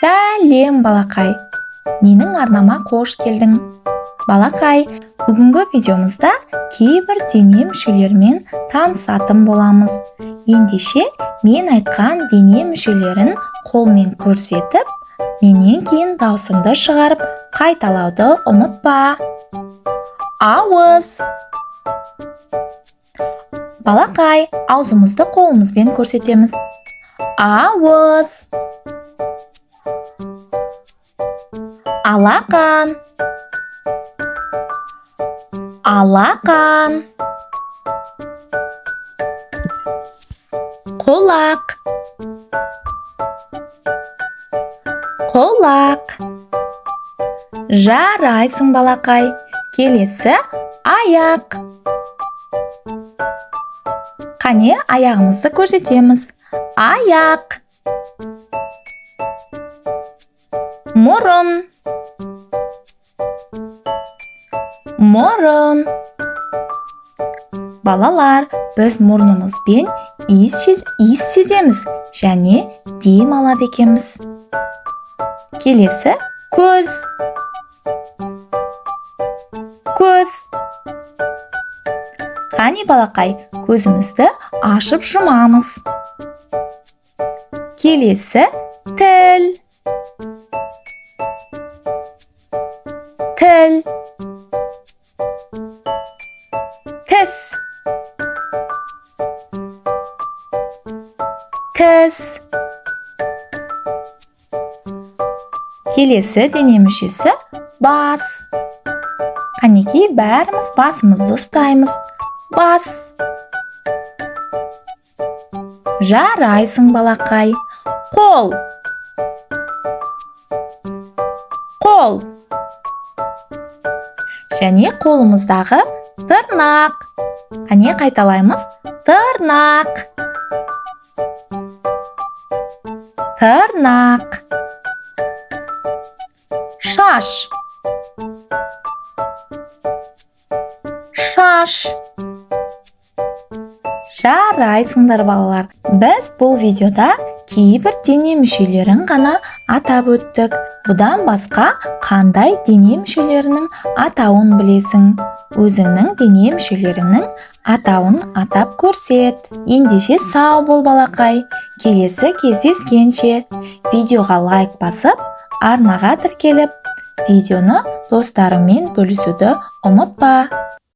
Сәлем балақай, менің арнама қош келдің. Балақай, бүгінгі видеомызда кейбір дене мүшелерімен танысатын боламыз. Ендеше мен айтқан дене мүшелерін қолмен көрсетіп, менен кейін даусыңды шығарып қайталауды ұмытпа. Ауыз. Балақай, аузымызды қолымызбен көрсетеміз. Ауыз. Алақан. Алақан. Қолақ. Қолақ. Жарайсың балақай. Келесі аяқ. Қане аяғымызды көрсетеміз. Аяқ. Мұрын. Мұрын. Балалар, біз мұрнымызбен иіс сеземіз және дем алады екенбіз. Келесі көз. Көз. Қане балақай, көзімізді ашып жұмамыз. Келесі тіл. Тіл. Тіс. Тіс. Келесі дене мүшесі бас. Қанекей бәріміз басымызды ұстаймыз. Бас. Жарайсың балақай. Қол. Қол. Және қолымыздағы тырнақ. Қане қайталаймыз. Тырнақ. Тырнақ. Шаш. Шаш. Жарайсыңдар балалар. Біз бұл видеода кейбір дене мүшелерін ғана атап өттік. Бұдан басқа қандай дене мүшелерінің атауын білесің? Өзіңнің дене мүшелерінің атауын атап көрсет. Ендеше сау бол балақай. Келесі кездескенше. Видеоға лайк басып, арнаға тіркеліп, видеоны достарыңмен бөлісуді ұмытпа.